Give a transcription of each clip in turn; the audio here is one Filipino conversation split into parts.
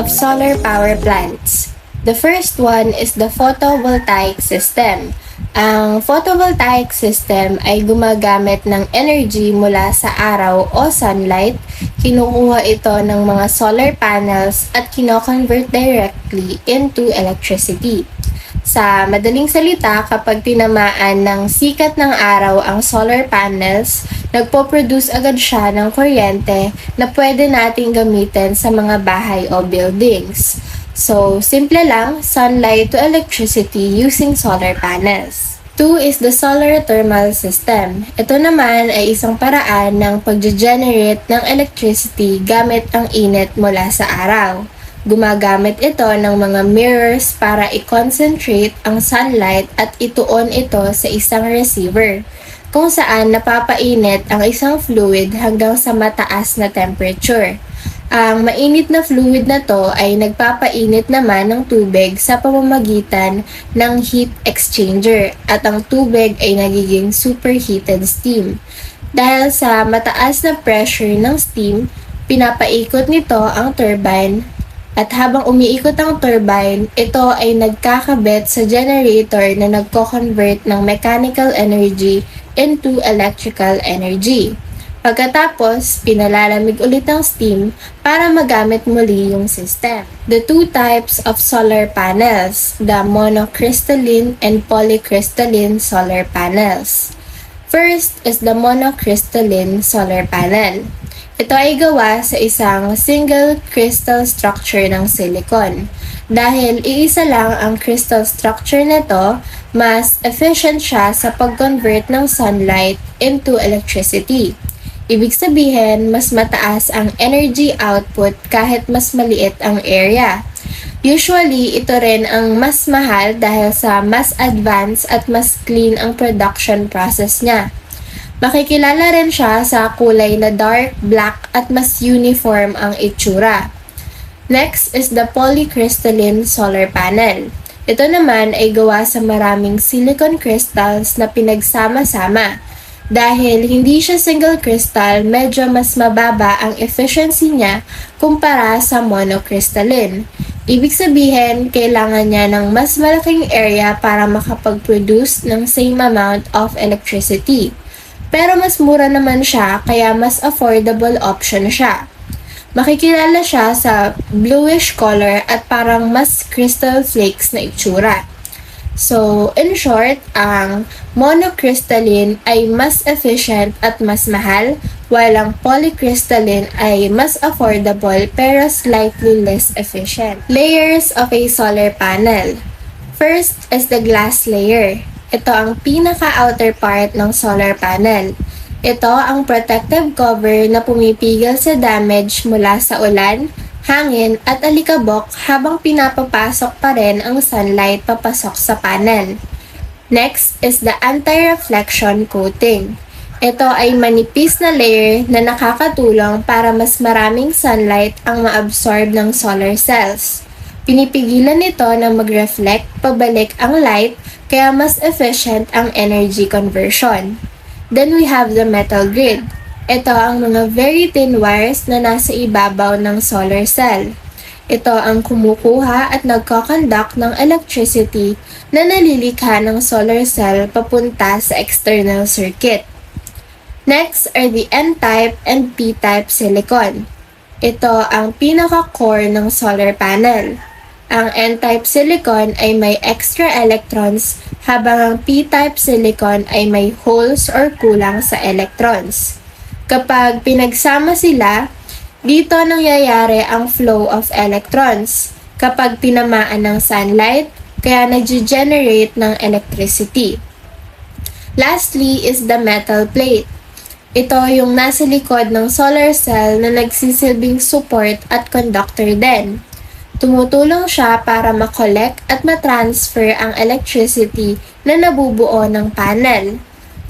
of solar power plants. The first one is the photovoltaic system. Ang photovoltaic system ay gumagamit ng energy mula sa araw o sunlight. Kinukuha ito ng mga solar panels at kino-convert directly into electricity. Sa madaling salita, kapag tinamaan ng sikat ng araw ang solar panels, nagpo-produce agad siya ng kuryente na pwede nating gamitin sa mga bahay o buildings. So, simple lang, sunlight to electricity using solar panels. 2 is the solar thermal system. Ito naman ay isang paraan ng pag-generate ng electricity gamit ang init mula sa araw. Gumagamit ito ng mga mirrors para i-concentrate ang sunlight at ituon ito sa isang receiver, kung saan napapainit ang isang fluid hanggang sa mataas na temperature. Ang mainit na fluid na to ay nagpapainit naman ng tubig sa pamamagitan ng heat exchanger at ang tubig ay nagiging superheated steam. Dahil sa mataas na pressure ng steam, pinapaikot nito ang turbine. At habang umiikot ang turbine, ito ay nagkakabit sa generator na nagko-convert ng mechanical energy into electrical energy. Pagkatapos, pinalalamig ulit ang steam para magamit muli yung system. The two types of solar panels, the monocrystalline and polycrystalline solar panels. First is the monocrystalline solar panel. Ito ay gawa sa isang single crystal structure ng silicon. Dahil iisa lang ang crystal structure nito, mas efficient siya sa pag-convert ng sunlight into electricity. Ibig sabihin, mas mataas ang energy output kahit mas maliit ang area. Usually, ito rin ang mas mahal dahil sa mas advanced at mas clean ang production process niya. Makikilala rin siya sa kulay na dark black at mas uniform ang itsura. Next is the polycrystalline solar panel. Ito naman ay gawa sa maraming silicon crystals na pinagsama-sama. Dahil hindi siya single crystal, medyo mas mababa ang efficiency niya kumpara sa monocrystalline. Ibig sabihin, kailangan niya ng mas malaking area para makapag-produce ng same amount of electricity. Pero mas mura naman siya, kaya mas affordable option siya. Makikilala siya sa bluish color at parang mas crystal flakes na itsura. So, in short, ang monocrystalline ay mas efficient at mas mahal, while ang polycrystalline ay mas affordable pero slightly less efficient. Layers of a solar panel. First is the glass layer. Ito ang pinaka-outer part ng solar panel. Ito ang protective cover na pumipigil sa damage mula sa ulan, hangin at alikabok habang pinapapasok pa rin ang sunlight papasok sa panel. Next is the anti-reflection coating. Ito ay manipis na layer na nakakatulong para mas maraming sunlight ang ma-absorb ng solar cells. Pinipigilan nito na mag-reflect pabalik ang light kaya mas efficient ang energy conversion. Then we have the metal grid. Ito ang mga very thin wires na nasa ibabaw ng solar cell. Ito ang kumukuha at nagko-conduct ng electricity na nalilikha ng solar cell papunta sa external circuit. Next are the N-type and P-type silicon. Ito ang pinaka-core ng solar panel. Ang N-type silicon ay may extra electrons habang ang P-type silicon ay may holes or kulang sa electrons. Kapag pinagsama sila, dito nangyayari ang flow of electrons kapag tinamaan ng sunlight, kaya nag-generate ng electricity. Lastly is the metal plate. Ito yung nasa likod ng solar cell na nagsisilbing support at conductor din. Tumutulong siya para makollect at matransfer ang electricity na nabubuo ng panel.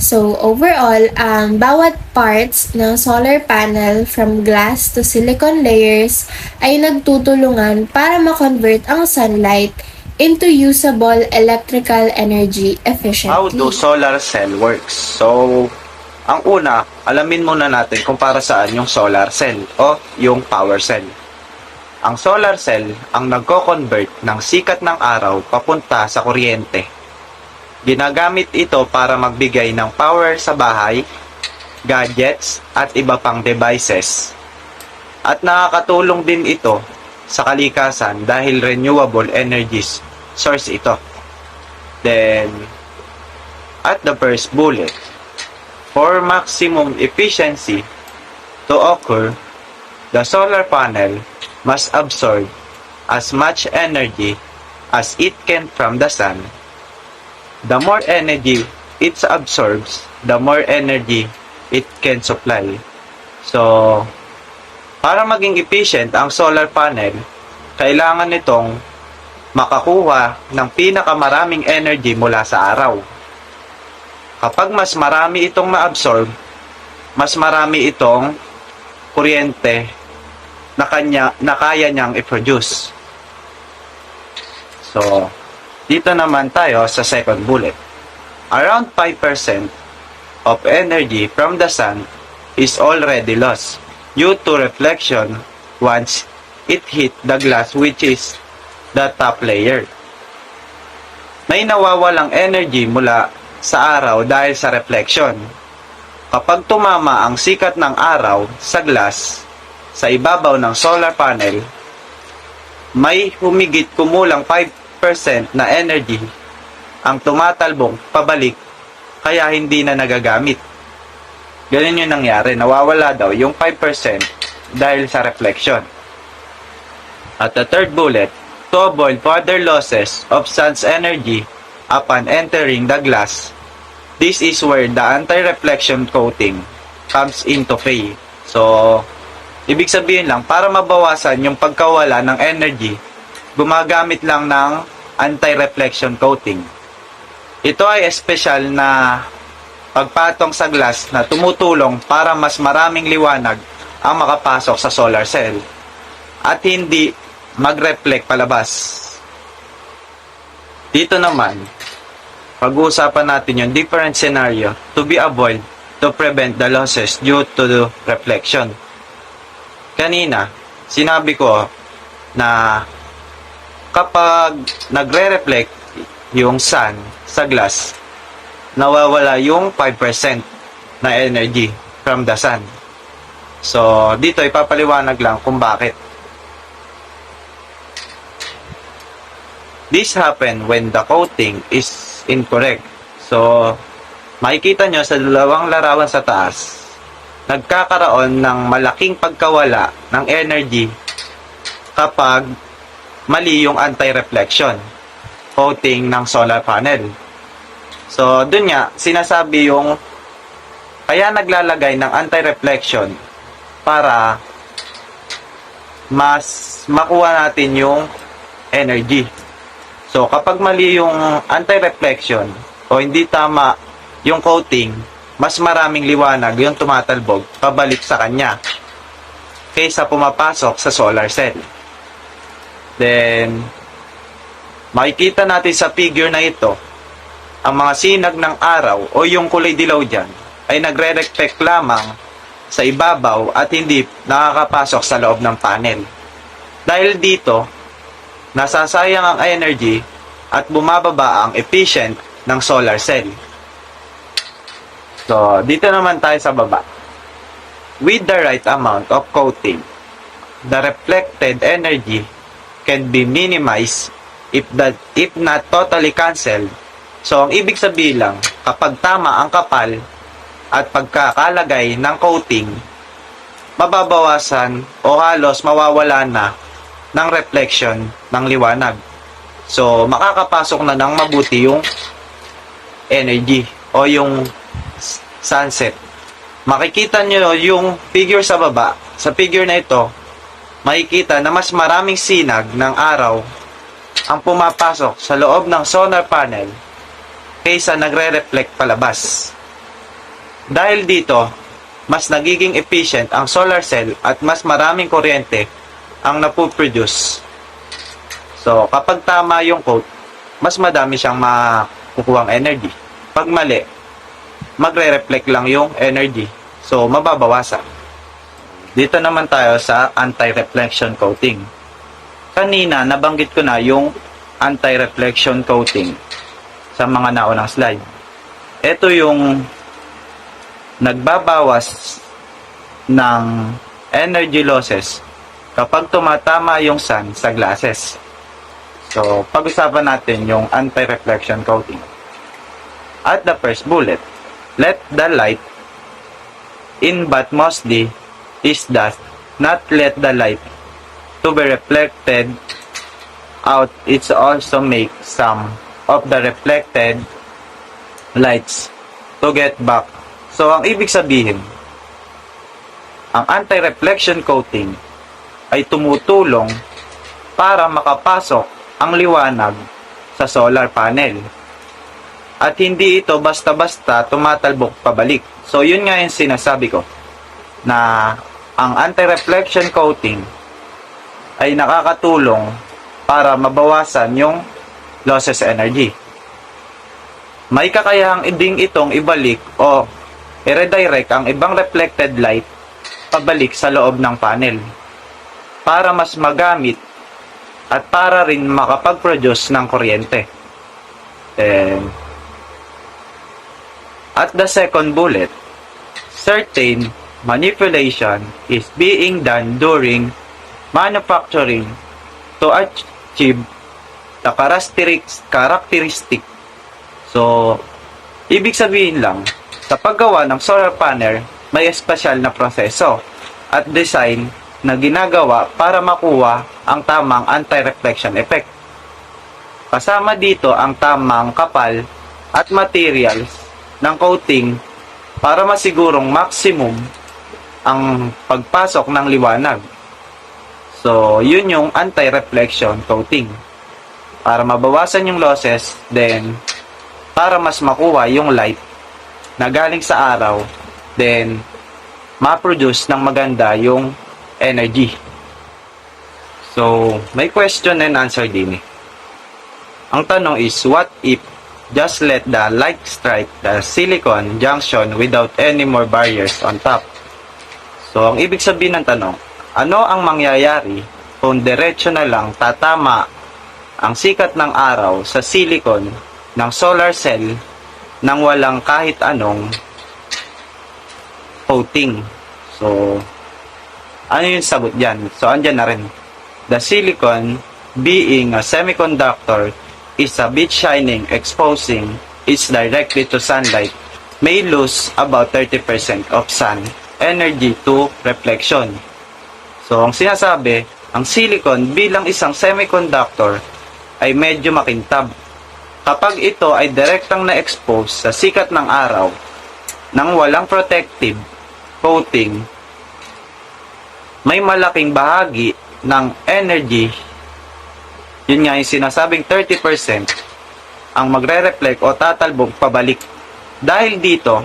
So, overall, ang bawat parts ng solar panel from glass to silicon layers ay nagtutulungan para makonvert ang sunlight into usable electrical energy efficiently. How do solar cell works? So, ang una, alamin muna natin kung para saan yung solar cell o yung power cell. ang solar cell ang nagko-convert ng sikat ng araw papunta sa kuryente. Ginagamit ito para magbigay ng power sa bahay, gadgets, at iba pang devices. At nakakatulong din ito sa kalikasan dahil renewable energy source ito. Then, at the first bullet, for maximum efficiency to occur, the solar panel must absorb as much energy as it can from the sun. The more energy it absorbs, the more energy it can supply. So, para maging efficient ang solar panel, kailangan nitong makakuha ng pinakamaraming energy mula sa araw. Kapag mas marami itong ma-absorb, mas marami itong kuryente na kaya niyang i-produce. So, dito naman tayo sa second bullet. Around 5% of energy from the sun is already lost due to reflection once it hit the glass, which is the top layer. May nawawalang energy mula sa araw dahil sa reflection. Kapag tumama ang sikat ng araw sa glass sa ibabaw ng solar panel, may humigit kumulang 5% na energy ang tumatalbong pabalik, kaya hindi na nagagamit. Ganun yung nangyari, nawawala daw yung 5% dahil sa reflection. At the third bullet, to avoid further losses of sun's energy upon entering the glass, this is where the anti-reflection coating comes into play. So, ibig sabihin lang, para mabawasan yung pagkawala ng energy, gumagamit lang ng anti-reflection coating. Ito ay espesyal na pagpatong sa glass na tumutulong para mas maraming liwanag ang makapasok sa solar cell at hindi mag-reflect palabas. Dito naman, pag-uusapan natin yung different scenario to be avoided to prevent the losses due to the reflection. Kanina, sinabi ko na kapag nagre-reflect yung sun sa glass, nawawala yung 5% na energy from the sun. So, dito ipapaliwanag lang kung bakit. This happen when the coating is incorrect. So, makikita nyo sa dalawang larawan sa taas, nagkakaroon ng malaking pagkawala ng energy kapag mali yung anti-reflection coating ng solar panel. So, dun nga, sinasabi yung kaya naglalagay ng anti-reflection para mas makuha natin yung energy. So, kapag mali yung anti-reflection o hindi tama yung coating, mas maraming liwanag yung tumatalbog pabalik sa kanya kaysa pumapasok sa solar cell. Then, makikita natin sa figure na ito, ang mga sinag ng araw o yung kulay dilaw dyan ay nagre-reflect lamang sa ibabaw at hindi nakakapasok sa loob ng panel. Dahil dito, nasasayang ang energy at bumababa ang efficient ng solar cell. So, dito naman tayo sa baba. With the right amount of coating, the reflected energy can be minimized if not totally canceled. So, ang ibig sabihin lang, kapag tama ang kapal at pagkakalagay ng coating, mababawasan o halos mawawala na ng reflection ng liwanag. So, makakapasok na ng mabuti yung energy o yung sunset. Makikita nyo yung figure sa baba. Sa figure na ito, makikita na mas maraming sinag ng araw ang pumapasok sa loob ng solar panel kaysa nagre-reflect palabas. Dahil dito, mas nagiging efficient ang solar cell at mas maraming kuryente ang napoproduce. So, kapag tama yung coat, mas madami siyang makukuhang energy. Pag mali, magre-reflect lang yung energy. So, mababawasan. Dito naman tayo sa anti-reflection coating. kanina nabanggit ko na yung anti-reflection coating sa mga naunang slide. Ito yung nagbabawas ng energy losses kapag tumatama yung sun sa glasses. So, pag-usapan natin yung anti-reflection coating. At the first bullet, let the light in but mostly is dust, not let the light to be reflected out. It's also make some of the reflected lights to get back. So, ang ibig sabihin, ang anti-reflection coating ay tumutulong para makapasok ang liwanag sa solar panel. At hindi ito basta-basta tumatalbok pabalik. So, yun nga yung sinasabi ko, na ang anti-reflection coating ay nakakatulong para mabawasan yung losses energy. May kakayahang ding itong ibalik o i-redirect ang ibang reflected light pabalik sa loob ng panel para mas magamit at para rin makapag-produce ng kuryente. At the second bullet, certain manipulation is being done during manufacturing to achieve the characteristic. So, ibig sabihin lang, sa paggawa ng solar panel, may espesyal na proseso at design na ginagawa para makuha ang tamang anti-reflection effect. Kasama dito ang tamang kapal at materials ng coating para masigurong maximum ang pagpasok ng liwanag. So, yun yung anti-reflection coating. Para mabawasan yung losses, then para mas makuha yung light na galing sa araw, then ma-produce ng maganda yung energy. So, may question and answer din eh. Ang tanong is, what if just let the light strike the silicon junction without any more barriers on top? So, ang ibig sabihin ng tanong, ano ang mangyayari kung diretso na lang tatama ang sikat ng araw sa silicon ng solar cell nang walang kahit anong coating? So, ano yung sagot dyan? So, andyan na rin. The silicon, being a semiconductor, is a bit shining, exposing it directly to sunlight, may lose about 30% of sun energy to reflection. So, ang sinasabi, ang silicon bilang isang semiconductor ay medyo makintab. Kapag ito ay direktang na-expose sa sikat ng araw nang walang protective coating, may malaking bahagi ng energy, yun nga yung sinasabing 30%, ang magre-reflect o tatalbog pabalik. Dahil dito,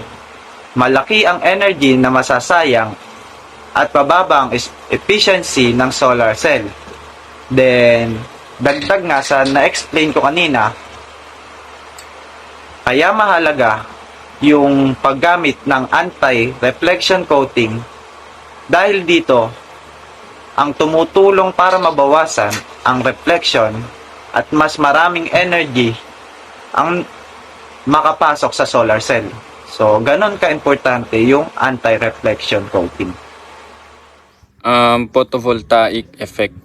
malaki ang energy na masasayang at pababa ang efficiency ng solar cell. Then, dagdag nga sa na-explain ko kanina, kaya mahalaga yung paggamit ng anti-reflection coating dahil dito, ang tumutulong para mabawasan ang reflection at mas maraming energy ang makapasok sa solar cell. So, ganon ka-importante yung anti-reflection coating. Photovoltaic effect.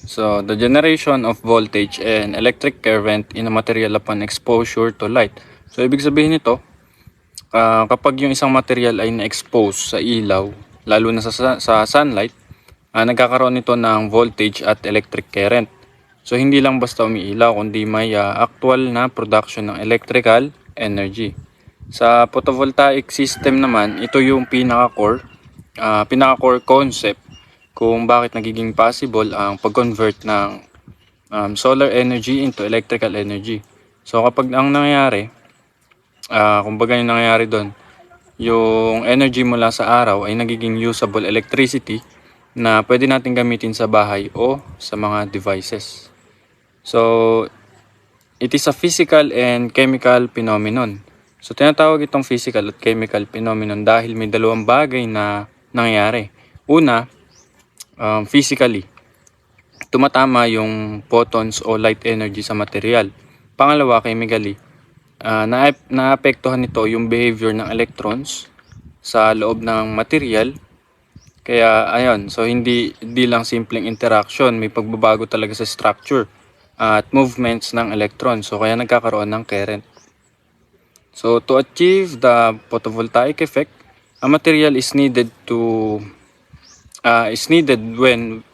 So, the generation of voltage and electric current in a material upon exposure to light. So, ibig sabihin nito, kapag yung isang material ay na-expose sa ilaw, lalo na sa sunlight, nagkakaroon nito ng voltage at electric current. So, hindi lang basta umiilaw, kundi may actual na production ng electrical energy. Sa photovoltaic system naman, ito yung pinaka-core concept kung bakit nagiging possible ang pag-convert ng solar energy into electrical energy. So, kapag ang nangyayari, kumbaga yung nangyayari doon, yung energy mula sa araw ay nagiging usable electricity na pwede natin gamitin sa bahay o sa mga devices. So, it is a physical and chemical phenomenon. So, tinatawag itong physical at chemical phenomenon dahil may dalawang bagay na nangyayari. Una, physically, tumatama yung photons o light energy sa material. Pangalawa, chemically, naapektuhan nito yung behavior ng electrons sa loob ng material. Kaya ayun, so hindi lang simpleng interaction, may pagbabago talaga sa structure at movements ng electrons. So kaya nagkakaroon ng current. So to achieve the photovoltaic effect, a material is needed when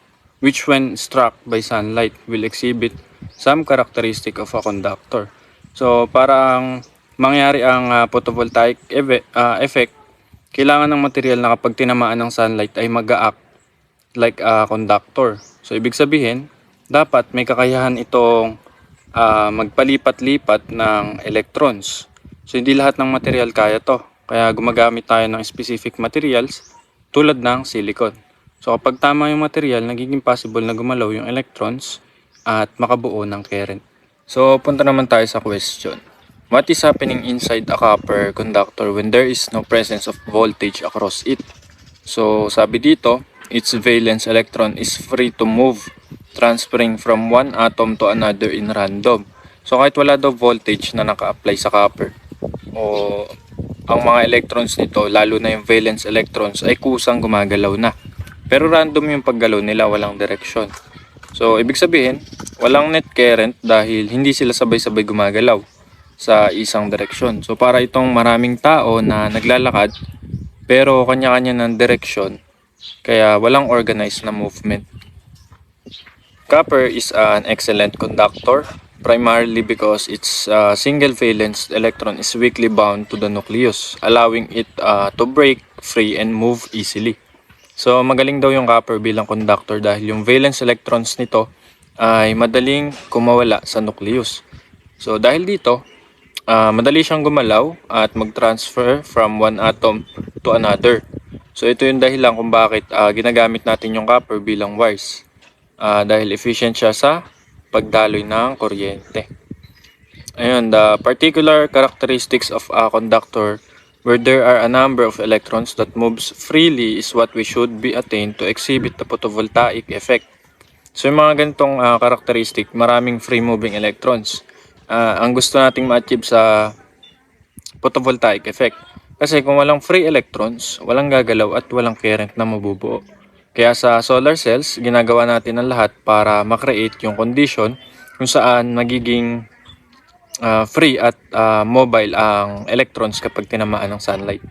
struck by sunlight will exhibit some characteristic of a conductor. So parang mangyari ang photovoltaic effect, kailangan ng material na kapag tinamaan ng sunlight ay mag-act like a conductor. So ibig sabihin, dapat may kakayahan itong magpalipat-lipat ng electrons. So hindi lahat ng material kaya to. Kaya gumagamit tayo ng specific materials tulad ng silicon. So kapag tama yung material, nagiging possible na gumalaw yung electrons at makabuo ng current. So punta naman tayo sa question. What is happening inside a copper conductor when there is no presence of voltage across it? So sabi dito, its valence electron is free to move, transferring from one atom to another in random. So kahit wala daw voltage na naka-apply sa copper, o ang mga electrons nito, lalo na yung valence electrons, ay kusang gumagalaw na. Pero random yung paggalaw nila, walang direksyon. So ibig sabihin, walang net current dahil hindi sila sabay-sabay gumagalaw sa isang direksyon. So para itong maraming tao na naglalakad pero kanya-kanya ng direksyon, kaya walang organized na movement. Copper is an excellent conductor primarily because its single valence electron is weakly bound to the nucleus, allowing it to break free and move easily. So magaling daw yung copper bilang conductor dahil yung valence electrons nito ay madaling kumawala sa nucleus. So dahil dito, madali siyang gumalaw at mag-transfer from one atom to another. So ito yung dahilan kung bakit ginagamit natin yung copper bilang wires. Dahil efficient siya sa pagdaloy ng kuryente. Ayun, the particular characteristics of a conductor where there are a number of electrons that moves freely is what we should be attained to exhibit the photovoltaic effect. So yung mga ganitong characteristic, maraming free moving electrons. Ang gusto nating ma-achieve sa photovoltaic effect. Kasi kung walang free electrons, walang gagalaw at walang current na mabubuo. Kaya sa solar cells, ginagawa natin ang lahat para makreate yung condition kung saan magiging free at mobile ang electrons kapag tinamaan ng sunlight.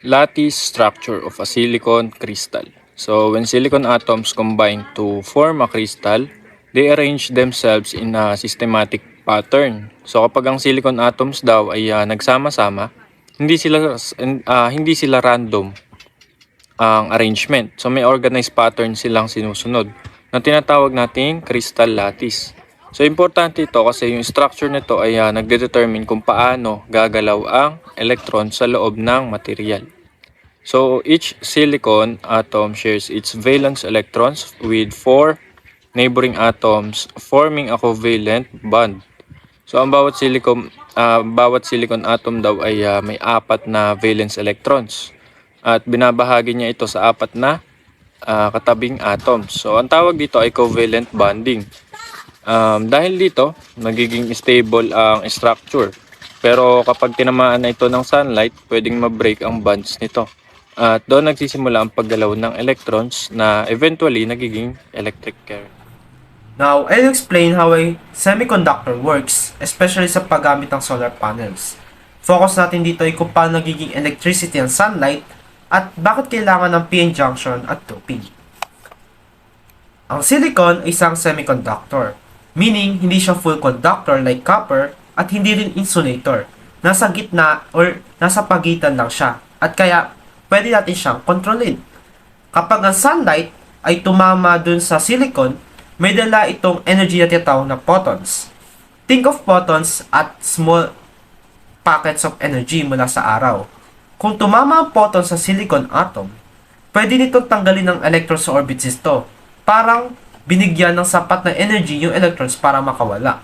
Lattice structure of a silicon crystal. So when silicon atoms combine to form a crystal, they arrange themselves in a systematic pattern. So kapag ang silicon atoms daw ay nagsama-sama, hindi sila random ang arrangement. So may organized pattern silang sinusunod na tinatawag nating crystal lattice. So importante ito kasi yung structure nito ay nagdedetermine kung paano gagalaw ang electron sa loob ng material. So each silicon atom shares its valence electrons with 4 neighboring atoms forming a covalent bond. So ang bawat silicon atom daw ay may 4 na valence electrons at binabahagi niya ito sa 4 na katabing atoms. So ang tawag dito ay covalent bonding. Dahil dito, nagiging stable ang structure. Pero kapag tinamaan na ito ng sunlight, pwedeng ma-break ang bonds nito. At doon nagsisimula ang paggalaw ng electrons na eventually nagiging electric current. Now, I'll explain how a semiconductor works, especially sa paggamit ng solar panels. Focus natin dito ay kung paano nagiging electricity ang sunlight at bakit kailangan ng PN junction at 2P. Ang silicon ay isang semiconductor, meaning hindi siya full conductor like copper at hindi rin insulator. Nasa gitna or nasa pagitan lang siya at kaya pwede natin siyang kontrolin. Kapag ang sunlight ay tumama dun sa silicon, may dala itong energy na tinatawag na photons. Think of photons at small packets of energy mula sa araw. Kung tumama ang photon sa silicon atom, pwede nitong tanggalin ng electrons sa orbits nito. Parang binigyan ng sapat na energy yung electrons para makawala.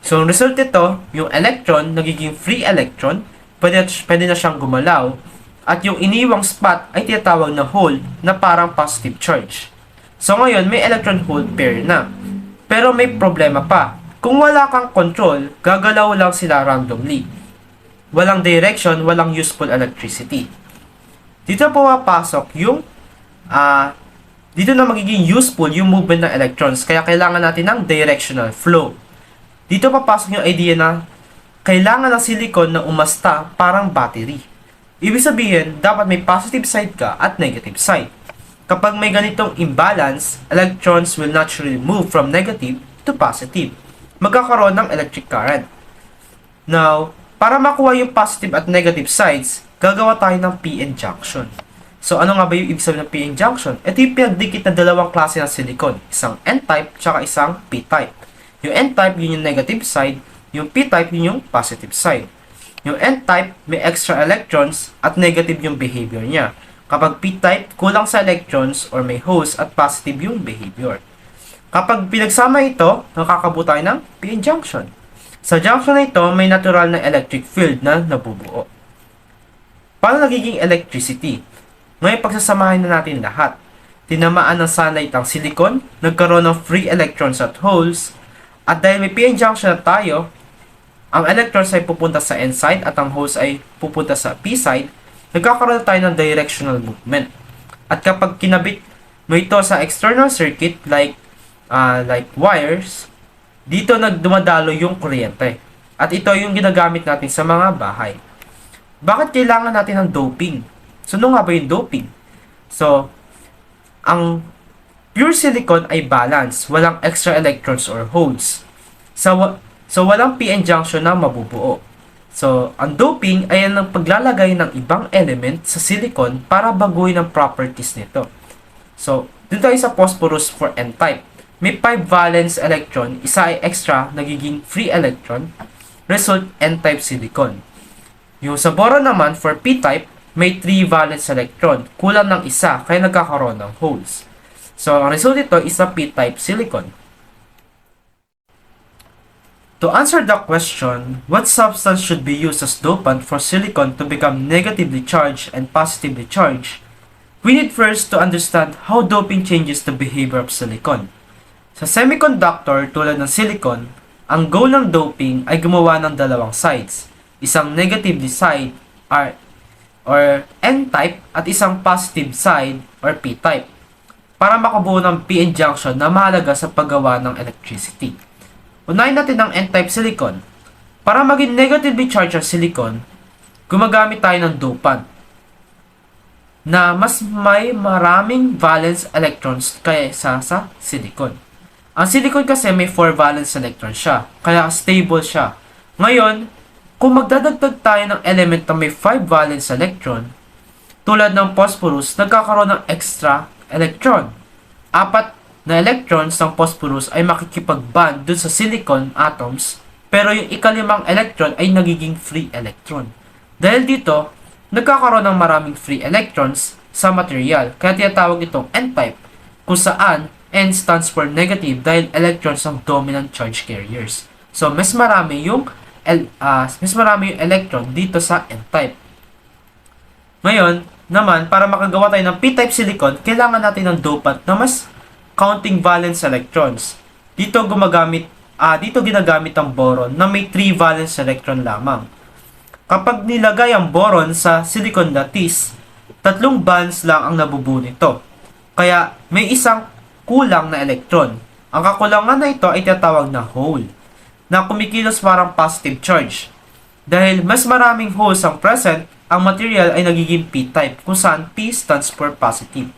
So, ang result nito, yung electron, nagiging free electron, pwede na siyang gumalaw, at yung iniwang spot ay tinatawag na hole na parang positive charge. So ngayon, may electron hole pair na. Pero may problema pa. Kung wala kang control, gagalaw lang sila randomly. Walang direction, walang useful electricity. Dito pumapasok yung dito na magiging useful yung movement ng electrons. Kaya kailangan natin ng directional flow. Dito papasok yung idea na kailangan ng silicon na umasta parang battery. Ibig sabihin, dapat may positive side ka at negative side. Kapag may ganitong imbalance, electrons will naturally move from negative to positive. Magkakaroon ng electric current. Now, para makuha yung positive at negative sides, gagawa tayo ng p-n junction. So, ano nga ba yung ibig sabihin ng p-n junction? Ito yung pinagdikit na dalawang klase ng silicon. Isang n-type, tsaka isang p-type. Yung n-type, yun yung negative side. Yung p-type, yun yung positive side. Yung n-type, may extra electrons at negative yung behavior niya. Kapag p-type, kulang sa electrons or may holes at positive yung behavior. Kapag pinagsama ito, nakakabuo tayo ng p-n junction. Sa junction na ito, may natural na electric field na nabubuo. Paano nagiging electricity? Ngayon, pagsasamahin na natin lahat. Tinamaan ng sunlight ang silicon, nagkaroon ng free electrons at holes, at dahil may p-n junction na tayo, ang electrons ay pupunta sa n-side at ang holes ay pupunta sa p-side, nagkakaroon tayo ng directional movement. At kapag kinabit mo ito sa external circuit like wires, dito nagdumadalo yung kuryente. At ito yung ginagamit natin sa mga bahay. Bakit kailangan natin ng doping? So, ano nga ba yung doping? So, ang pure silicon ay balance, walang extra electrons or holes. So, walang p-n junction na mabubuo. So, ang doping ay ang paglalagay ng ibang element sa silicon para baguhin ang properties nito. So, dito tayo sa phosphorus for n-type. May 5 valence electron, isa ay extra, nagiging free electron, result n-type silicon. Yung sa boron naman, for p-type, may 3 valence electron, kulang ng isa, kaya nagkakaroon ng holes. So, ang result nito is a p-type silicon. To answer the question, what substance should be used as dopant for silicon to become negatively charged and positively charged? We need first to understand how doping changes the behavior of silicon. Sa semiconductor tulad ng silicon, ang goal ng doping ay gumawa ng dalawang sides. Isang negatively side or n-type at isang positive side or p-type para makabuo ng p-n junction na mahalaga sa paggawa ng electricity. Unahin natin ang n-type silicon. Para maging negatively charged ang silicon, gumagamit tayo ng dopant na mas may maraming valence electrons kaysa sa silicon. Ang silicon kasi may 4 valence electrons siya, kaya stable siya. Ngayon, kung magdadagdag tayo ng element na may 5 valence electron, tulad ng phosphorus, nagkakaroon ng extra electron. 4 na electrons ng phosphorus ay makikipag-bond dun sa silicon atoms, pero yung ikalimang electron ay nagiging free electron. Dahil dito, nagkakaroon ng maraming free electrons sa material, kaya tinatawag itong n-type, kung saan n stands for negative dahil electrons ang dominant charge carriers. So, mas marami yung electron dito sa n-type. Ngayon, naman, para makagawa tayo ng p-type silicon, kailangan natin ng dopant na mas counting valence electrons. Dito ginagamit ang boron na may 3 valence electron lamang. Kapag nilagay ang boron sa silicon lattice, 3 bonds lang ang nabubuo nito. Kaya may isang kulang na electron. Ang kakulangan na ito ay tinatawag na hole, na kumikilos parang positive charge. Dahil mas maraming holes ang present, ang material ay nagiging p-type, kung saan p stands for positive.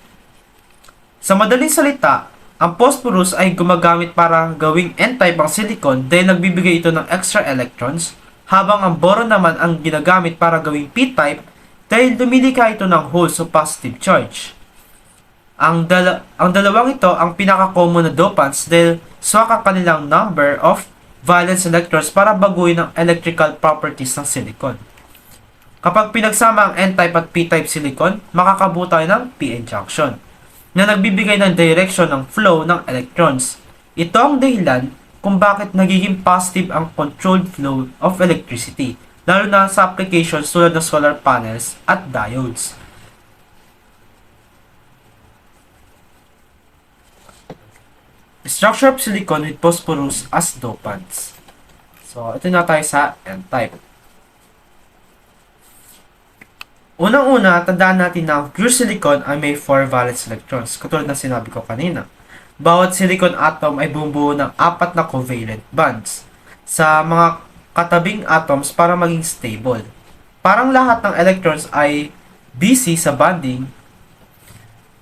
Sa madaling salita, ang phosphorus ay gumagamit para gawing n-type ang silicon dahil nagbibigay ito ng extra electrons, habang ang boron naman ang ginagamit para gawing p-type dahil lumilikha ito ng holes o positive charge. Ang dalawang ito ang pinaka-common na dopants dahil swak ang kanilang number of valence electrons para baguhin ang electrical properties ng silicon. Kapag pinagsama ang n-type at p-type silicon, makakabuo tayo ng p-n junction na nagbibigay ng direction ng flow ng electrons. Ito ang dahilan kung bakit nagiging positive ang controlled flow of electricity, lalo na sa applications tulad ng solar panels at diodes. Structure of silicon with phosphorus as dopants. So, ito na tayo sa N-type. Unang-una, tandaan natin na ang pure silicon ay may 4 valence electrons, katulad ng sinabi ko kanina. Bawat silicon atom ay bumubuo ng 4 na covalent bonds sa mga katabing atoms para maging stable. Parang lahat ng electrons ay busy sa bonding,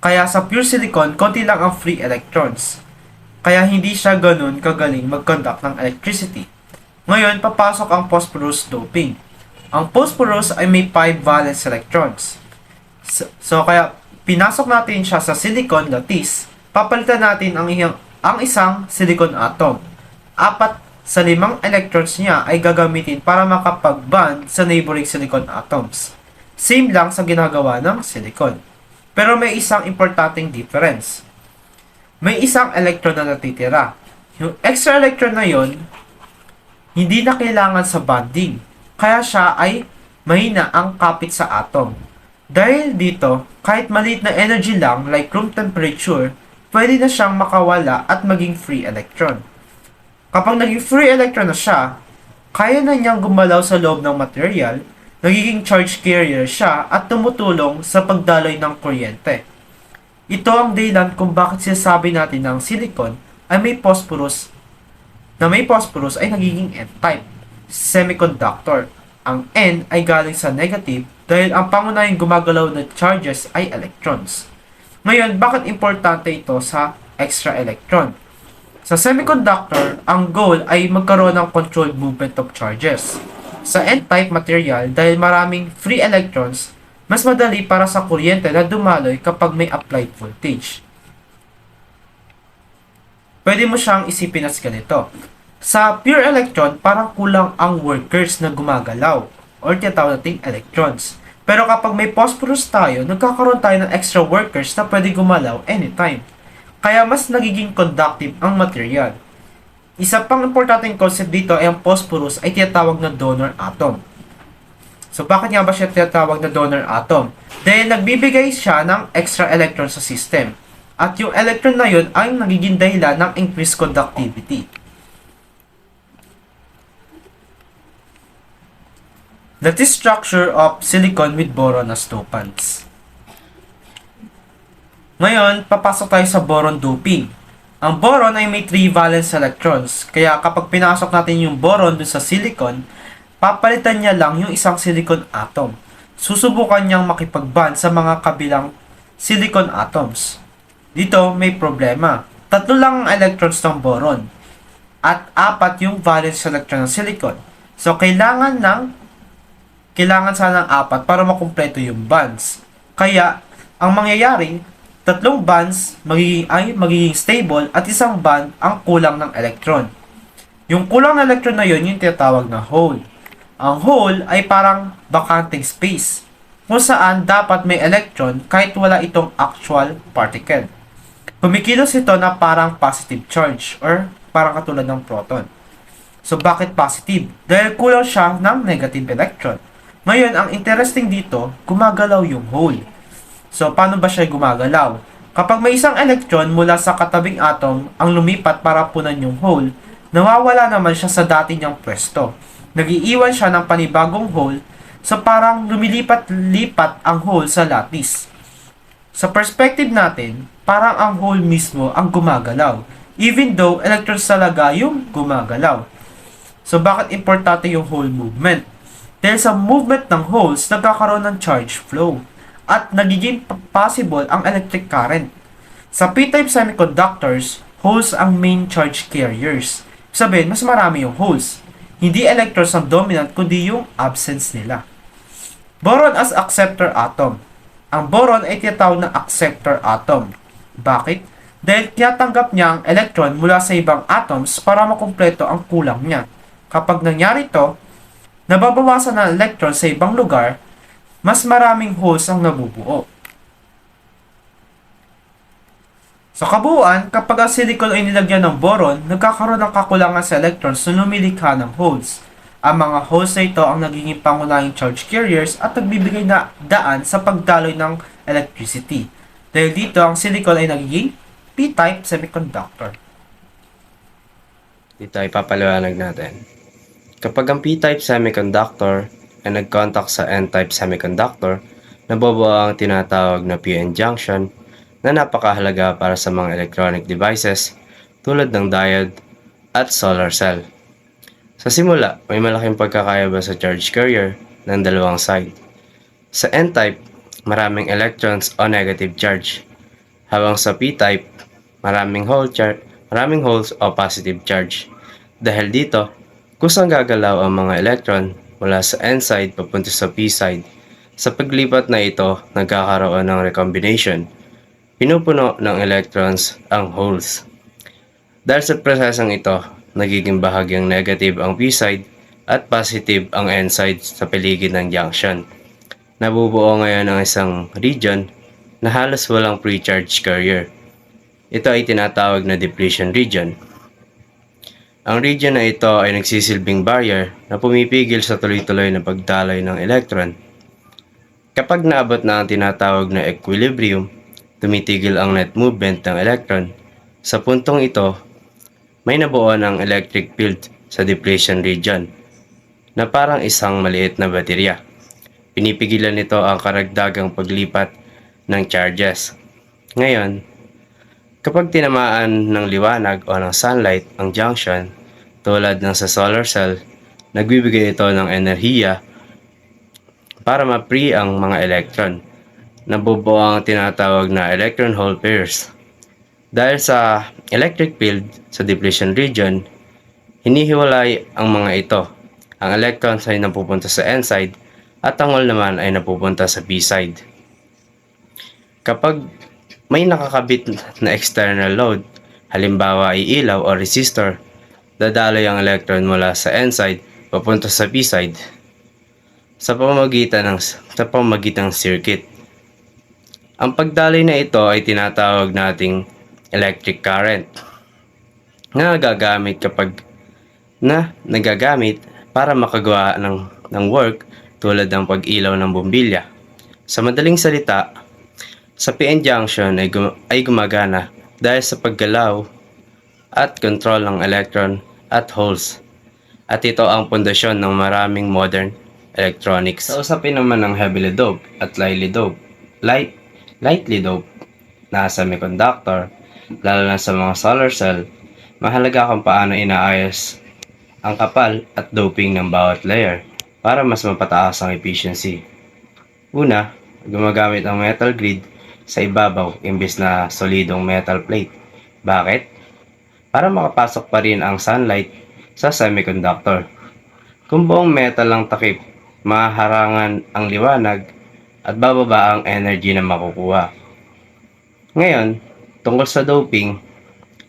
kaya sa pure silicon, konti lang ang free electrons. Kaya hindi siya ganun kagaling mag-conduct ng electricity. Ngayon, papasok ang phosphorus doping. Ang phosphorus ay may 5 valence electrons. So kaya pinasok natin siya sa silicon lattice, papalitan natin ang isang silicon atom. 4 sa 5 electrons niya ay gagamitin para makapag-bond sa neighboring silicon atoms. Same lang sa ginagawa ng silicon. Pero may isang importanteng difference. May isang electron na natitira. Yung extra electron na yon, hindi na kailangan sa bonding. Kaya siya ay mahina ang kapit sa atom. Dahil dito, kahit maliit na energy lang like room temperature, pwede na siyang makawala at maging free electron. Kapag naging free electron na siya, kaya na niyang gumalaw sa loob ng material, nagiging charge carrier siya at tumutulong sa pagdaloy ng kuryente. Ito ang dahilan kung bakit sinasabi natin ng silicon ay may phosphorus ay nagiging N-type, semiconductor. Ang N ay galing sa negative dahil ang pangunahing gumagalaw na charges ay electrons. Ngayon, bakit importante ito sa extra electron? Sa semiconductor, ang goal ay magkaroon ng controlled movement of charges. Sa N-type material, dahil maraming free electrons, mas madali para sa kuryente na dumaloy kapag may applied voltage. Pwede mo siyang isipin as ganito. Sa pure electron, parang kulang ang workers na gumagalaw or tinatawag nating electrons. Pero kapag may phosphorus tayo, nagkakaroon tayo ng extra workers na pwede gumalaw anytime. Kaya mas nagiging conductive ang material. Isa pang importanteng concept dito ay ang phosphorus ay tinatawag na donor atom. So bakit nga ba siya tinatawag na donor atom? Dahil nagbibigay siya ng extra electron sa system. At yung electron na yun ay nagiging dahilan ng increased conductivity. Lattice structure of silicon with boron as dopants. Ngayon, papasok tayo sa boron doping. Ang boron ay may 3 valence electrons, kaya kapag pinasok natin yung boron dun sa silicon, papalitan niya lang yung isang silicon atom. Susubukan niyang makipag-bond sa mga kabilang silicon atoms. Dito may problema. 3 lang ang electrons ng boron at 4 yung valence electron ng silicon. So kailangan sana ng 4 para makumpleto yung bonds. Kaya ang mangyayari, 3 bonds magiging stable at isang bond ang kulang ng electron. Yung kulang na electron na yun yung tinatawag na hole. Ang hole ay parang bakanteng space kung saan dapat may electron kahit wala itong actual particle. Kumikilos ito na parang positive charge or parang katulad ng proton. So bakit positive? Dahil kulang siya ng negative electron. Ngayon, ang interesting dito, gumagalaw yung hole. So paano ba siya gumagalaw? Kapag may isang electron mula sa katabing atom ang lumipat para punan yung hole, nawawala naman siya sa dati niyang pwesto. Nag-iiwan siya ng panibagong hole, so parang lumilipat-lipat ang hole sa lattice. Sa perspective natin, parang ang hole mismo ang gumagalaw, even though electrons talaga yung gumagalaw. So bakit importante yung hole movement? Dahil sa movement ng holes, nagkakaroon ng charge flow at nagiging possible ang electric current. Sa P-type semiconductors, holes ang main charge carriers. Sabihin, mas marami yung holes. Hindi electrons ang dominant kundi yung absence nila. Boron as acceptor atom. Ang boron ay tinatawag na acceptor atom. Bakit? Dahil tinatanggap niya ang electron mula sa ibang atoms para makumpleto ang kulang niya. Kapag nangyari ito, nababawasan ng electron sa ibang lugar, mas maraming holes ang nabubuo. Sa kabuuan, kapag ang silicon ay nilagyan ng boron, nagkakaroon ng kakulangan sa electrons na lumilikha ng holes. Ang mga holes na ito ang nagiging pangunahing charge carriers at nagbibigay na daan sa pagdaloy ng electricity. Dahil dito, ang silicon ay nagiging P-type semiconductor. Dito ay papaliwanag natin. Kapag ang P-type semiconductor ay nag-contact sa N-type semiconductor, nabubuo ang tinatawag na PN junction na napakahalaga para sa mga electronic devices tulad ng diode at solar cell. Sa simula, may malaking pagkakaiba sa charge carrier ng dalawang side. Sa N-type, maraming electrons o negative charge, habang sa P-type, maraming holes o positive charge. Dahil dito, kusang gagalaw ang mga electron mula sa N-side papunta sa P-side. Sa paglipat na ito, nagkakaroon ng recombination. Pinupuno ng electrons ang holes. Dahil sa prosesong ito, nagiging bahagyang negative ang P-side at positive ang N-side sa paligid ng junction. Nabubuo ngayon ang isang region na halos walang pre-charge carrier. Ito ay tinatawag na depletion region. Ang region na ito ay nagsisilbing barrier na pumipigil sa tuloy-tuloy na pagdaloy ng electron. Kapag naabot na ang tinatawag na equilibrium, tumitigil ang net movement ng electron. Sa puntong ito, may nabuo ng electric field sa depletion region na parang isang maliit na baterya. Pinipigilan nito ang karagdagang paglipat ng charges. Ngayon, kapag tinamaan ng liwanag o ng sunlight ang junction, tulad ng sa solar cell, nagbibigay ito ng enerhiya para ma-free ang mga electron. Nabubuo ang tinatawag na electron hole pairs. Dahil sa electric field sa depletion region, hinihiwalay ang mga ito. Ang electrons ay napupunta sa N-side at ang hole naman ay napupunta sa P-side. Kapag may nakakabit na external load, halimbawa ay ilaw o resistor, dadaloy ang electron mula sa N-side papunta sa P-side sa pamamagitan ng circuit. Ang pagdaloy na ito ay tinatawag nating electric current na nagagamit para makagawa ng work tulad ng pag-ilaw ng bombilya. Sa madaling salita, sa PN junction ay gumagana dahil sa paggalaw at control ng electron at holes. At ito ang pundasyon ng maraming modern electronics. Sa usapin naman ng heavily doped at lightly doped na semiconductor, lalo na sa mga solar cell, mahalaga kung paano inaayos ang kapal at doping ng bawat layer para mas mapataas ang efficiency. Una, gumagamit ang metal grid sa ibabaw imbes na solidong metal plate. Bakit? Para makapasok pa rin ang sunlight sa semiconductor. Kung buong metal lang takip, mahaharangan ang liwanag at bababa ang energy na makukuha. Ngayon, tungkol sa doping,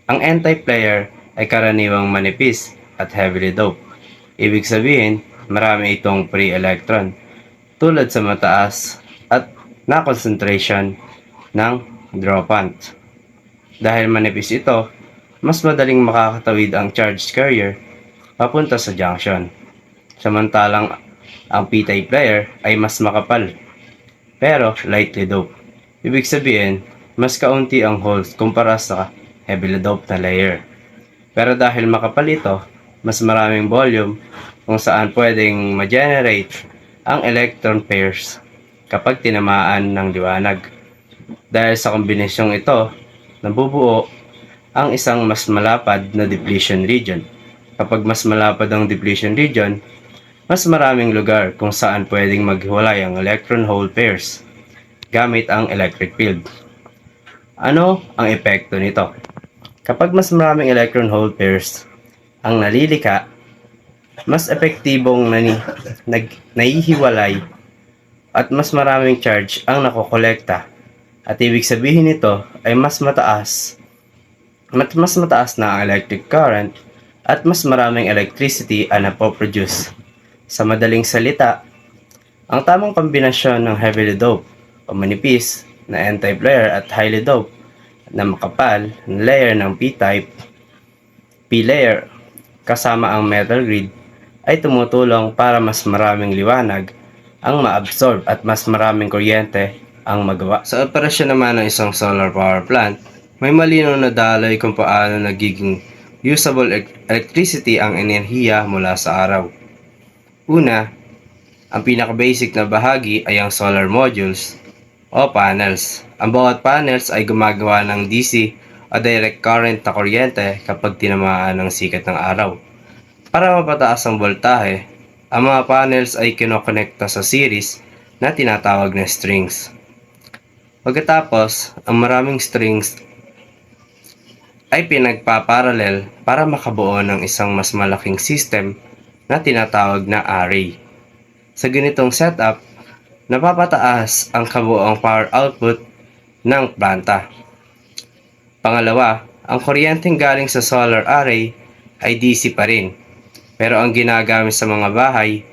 ang N-type layer ay karaniwang manipis at heavily doped. Ibig sabihin, marami itong free electron tulad sa mataas at na concentration ng dopant. Dahil manipis ito, mas madaling makakatawid ang charge carrier papunta sa junction. Samantalang ang P-type layer ay mas makapal pero lightly doped. Ibig sabihin, mas kaunti ang holes kumpara sa heavily doped na layer. Pero dahil makapal ito, mas maraming volume kung saan pwedeng ma-generate ang electron pairs kapag tinamaan ng liwanag. Dahil sa kombinasyong ito, nabubuo ang isang mas malapad na depletion region. Kapag mas malapad ang depletion region, mas maraming lugar kung saan pwedeng maghiwalay ang electron hole pairs gamit ang electric field. Ano ang epekto nito? Kapag mas maraming electron hole pairs ang nalilika, mas epektibong naihiwalay at mas maraming charge ang nakokolekta. At ibig sabihin nito ay mas mataas na ang electric current at mas maraming electricity ang napoproduce. Sa madaling salita, ang tamang kombinasyon ng heavily doped o manipis na N-type layer at highly doped na makapal na layer ng P-type P-layer kasama ang metal grid ay tumutulong para mas maraming liwanag ang ma-absorb at mas maraming kuryente ang magawa. Sa operasyon naman ng isang solar power plant, may malinaw na daloy kung paano nagiging usable electricity ang enerhiya mula sa araw. Una, ang pinaka-basic na bahagi ay ang solar modules o panels. Ang bawat panels ay gumagawa ng DC o direct current na kuryente kapag tinamaan ng sikat ng araw. Para mapataas ang voltahe, ang mga panels ay kinokonekta sa series na tinatawag na strings. Pagkatapos, ang maraming strings ay pinagpaparallel para makabuo ng isang mas malaking system na tinatawag na array. Sa ganitong setup, napapataas ang kabuoang power output ng planta. Pangalawa, ang kuryenteng galing sa solar array ay DC pa rin, pero ang ginagamit sa mga bahay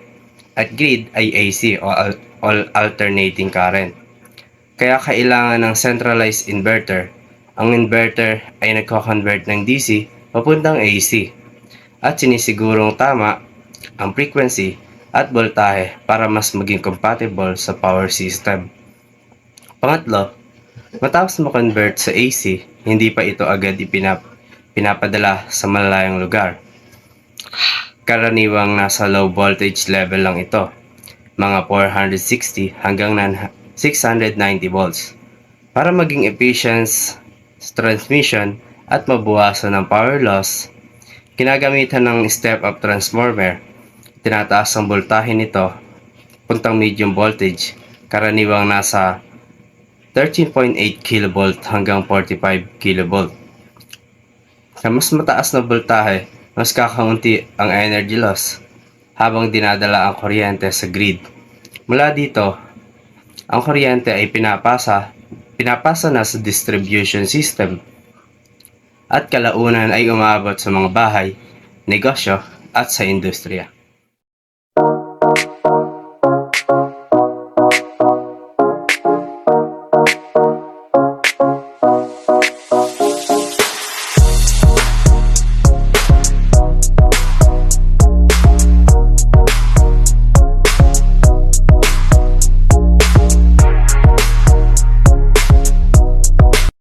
at grid ay AC o all alternating current. Kaya kailangan ng centralized inverter. Ang inverter ay nagko-convert ng DC papuntang AC at sinisigurong tama ang frequency at voltahe para mas maging compatible sa power system. Pangatlo, matapos ma-convert sa AC, hindi pa ito agad pinapadala sa malalayong lugar. Karaniwang nasa low voltage level lang ito, mga 460 hanggang 690 volts. Para maging efficient sa transmission at mabawasan ng power loss, ginagamitan ng step-up transformer. Tinataas ang voltahe nito puntang medium voltage, karaniwang nasa 13.8 kV hanggang 45 kV. Sa mas mataas na voltahe, mas kakaunti ang energy loss habang dinadala ang kuryente sa grid. Mula dito, ang kuryente ay pinapasa na sa distribution system at kalaunan ay umabot sa mga bahay, negosyo at sa industriya.